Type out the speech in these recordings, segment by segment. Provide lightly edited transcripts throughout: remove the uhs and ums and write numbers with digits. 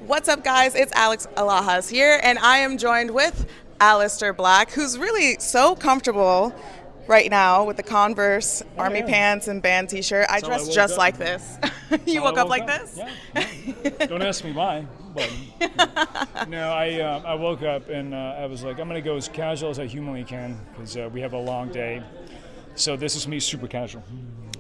What's up, guys? It's Alex Alahas here, and I am joined with Aleister Black, who's really so comfortable right now with the Converse Army pants and band t-shirt. I dress just like this. You woke up like this? Yeah. Don't ask me why. But, no, I woke up and I was like, I'm going to go as casual as I humanly can because we have a long day. So this is me super casual.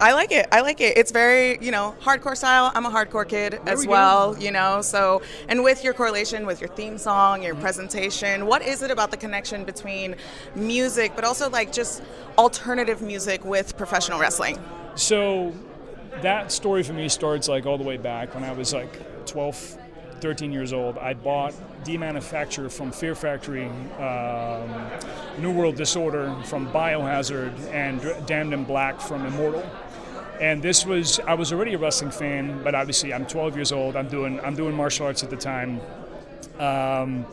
I like it. It's very, hardcore style. I'm a hardcore kid as well, so, and with your correlation with your theme song, your presentation, what is it about the connection between music, but also like just alternative music with professional wrestling? So that story for me starts like all the way back when I was like 12, 13 years old. I bought Demanufacture from Fear Factory, New World Disorder from Biohazard, and Damned in Black from Immortal. And I was already a wrestling fan, but obviously I'm 12 years old. I'm doing martial arts at the time. And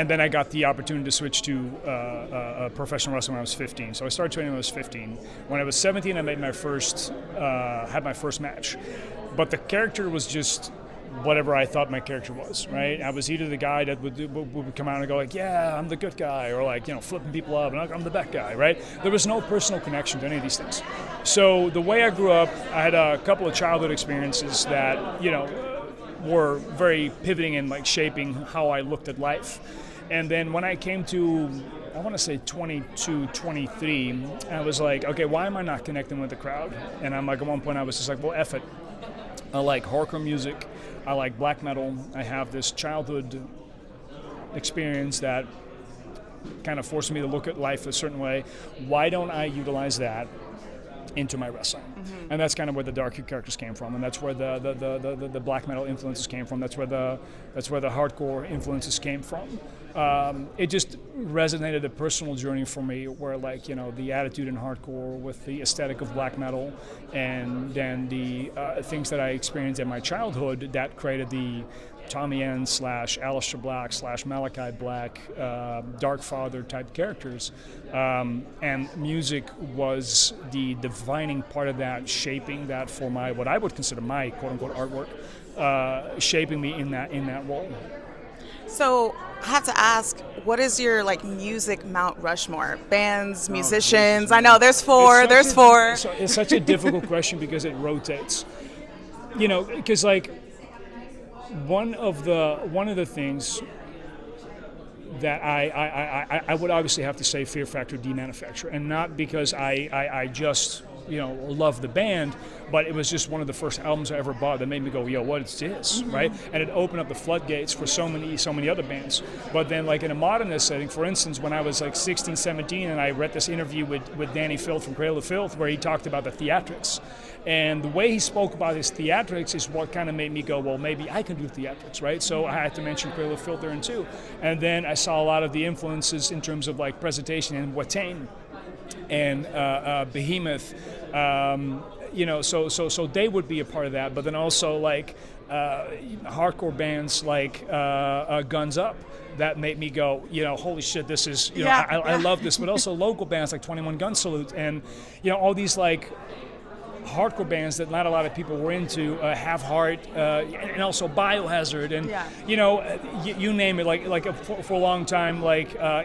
then I got the opportunity to switch to professional wrestling when I was 15. So I started training when I was 15. When I was 17, I made had my first match. But the character was just whatever I thought my character was, right? I was either the guy that would come out and go like, yeah, I'm the good guy, or like, flipping people up, and I'm the bad guy, right? There was no personal connection to any of these things. So the way I grew up, I had a couple of childhood experiences that, were very pivoting and like shaping how I looked at life. And then when I came to, I want to say 22, 23, I was like, okay, why am I not connecting with the crowd? And I'm like, at one point I was just like, well, F it. I like hardcore music. I like black metal. I have this childhood experience that kind of forced me to look at life a certain way. Why don't I utilize that into my wrestling? Mm-hmm. And that's kind of where the darker characters came from, and that's where the black metal influences came from. That's where the hardcore influences came from. It just resonated a personal journey for me where the attitude in hardcore with the aesthetic of black metal and then the things that I experienced in my childhood that created the Tommy End / Aleister Black / Malachi Black Dark Father type characters, and music was the defining part of that, shaping that for what I would consider my quote unquote artwork, shaping me in that role. So I have to ask, what is your music Mount Rushmore? Bands, musicians? I know there's four. It's such a difficult question because it rotates. Because one of the things that I would obviously have to say Fear Factory Demanufacture, and not because I just love the band, but it was just one of the first albums I ever bought that made me go, yo, what is this, mm-hmm. right? And it opened up the floodgates for so many other bands. But then in a modernist setting, for instance, when I was 16, 17, and I read this interview with Danny Filth from Cradle of Filth where he talked about the theatrics. And the way he spoke about his theatrics is what kind of made me go, well, maybe I can do theatrics, right? So I had to mention Cradle of Filth there too. And then I saw a lot of the influences in terms of presentation in Watain and Behemoth, so they would be a part of that. But then also hardcore bands like Guns Up that made me go, holy shit, this is, I love this. But also local bands like 21 Gun Salute and all these hardcore bands that not a lot of people were into, Have Heart, and also Biohazard, and you name it. For a long time,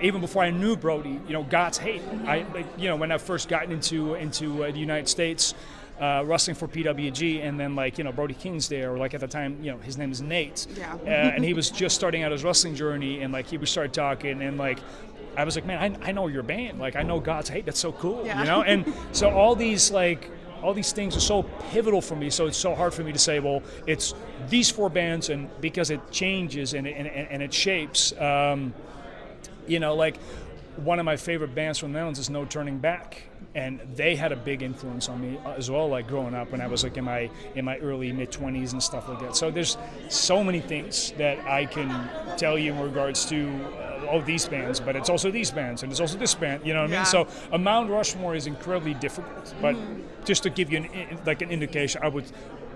even before I knew Brody, God's Hate. Mm-hmm. When I first got into the United States, wrestling for PWG, and then Brody King's there, or at the time, his name is Nate, and he was just starting out his wrestling journey, and he would start talking, and I was like, man, I know your band, I know God's Hate, that's so cool, and so all these things are so pivotal for me, so it's so hard for me to say, well, it's these four bands, and because it changes and it shapes. One of my favorite bands from the Netherlands is No Turning Back, and they had a big influence on me as well, growing up when I was in my early mid-20s and stuff like that. So there's so many things that I can tell you in regards to these bands, but it's also these bands, and it's also this band, you know what I mean? So a Mount Rushmore is incredibly difficult, but just to give you an indication, I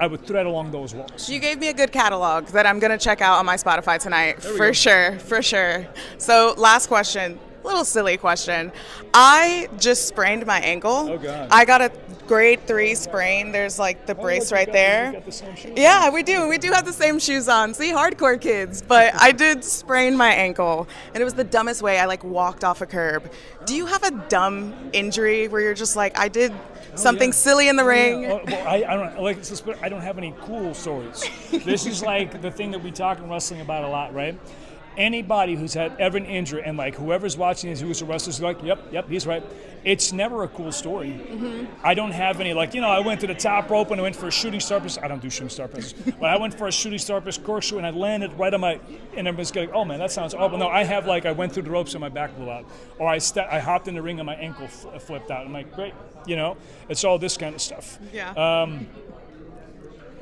would thread along those walls. You gave me a good catalog that I'm going to check out on my Spotify tonight, for sure. So last question. Little silly question. I just sprained my ankle. Oh, God. I got a grade 3 sprain. There's like the brace look, right we there. got the same shoes Yeah, on. we do. We do have the same shoes on. See, hardcore kids. But I did sprain my ankle, and it was the dumbest way. I like walked off a curb. Do you have a dumb injury where you're just like, I did something yeah. silly in the ring? Oh, well, I don't like this, but I don't have any cool stories. This is like the thing that we talk in wrestling about a lot, right? Anybody who's had ever an injury, and like whoever's watching this, who's a wrestler, is like, yep, he's right. It's never a cool story. I don't have any, like, I went to the top rope and I went for a shooting star press. I don't do shooting star presses, but I went for a shooting star press corkscrew and I landed right on my, and everybody's going, oh man, that sounds awful. No, I have like, I went through the ropes and my back blew out, or I hopped in the ring and my ankle flipped out. I'm like, great, it's all this kind of stuff. Yeah.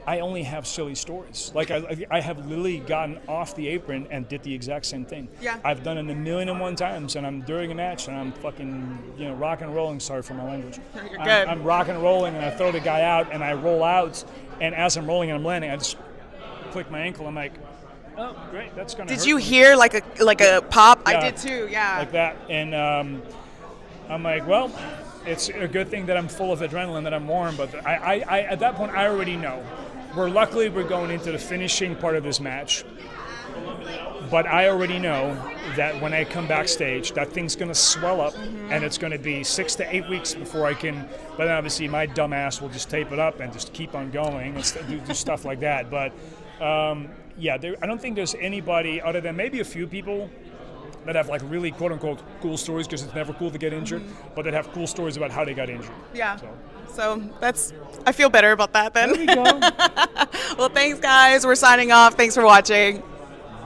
I only have silly stories. Like I have literally gotten off the apron and did the exact same thing. Yeah. I've done it 1,000,001 times, and I'm during a match and I'm fucking rock and rolling. Sorry for my language. You're good. I'm rock and rolling, and I throw the guy out and I roll out, and as I'm rolling and I'm landing, I just click my ankle. I'm like, oh great, that's gonna. Did hurt you me. hear like a pop? Yeah. I did too. Yeah. Like that, and I'm like, well, it's a good thing that I'm full of adrenaline, that I'm warm. But I at that point I already know. Luckily we're going into the finishing part of this match, but I already know that when I come backstage, that thing's going to swell up, and it's going to be 6 to 8 weeks before I can. But then obviously my dumb ass will just tape it up and just keep on going and do stuff like that. But I don't think there's anybody other than maybe a few people that have like really quote unquote cool stories, because it's never cool to get injured, but that have cool stories about how they got injured. Yeah. So I feel better about that then. There we go. Well, thanks guys. We're signing off. Thanks for watching.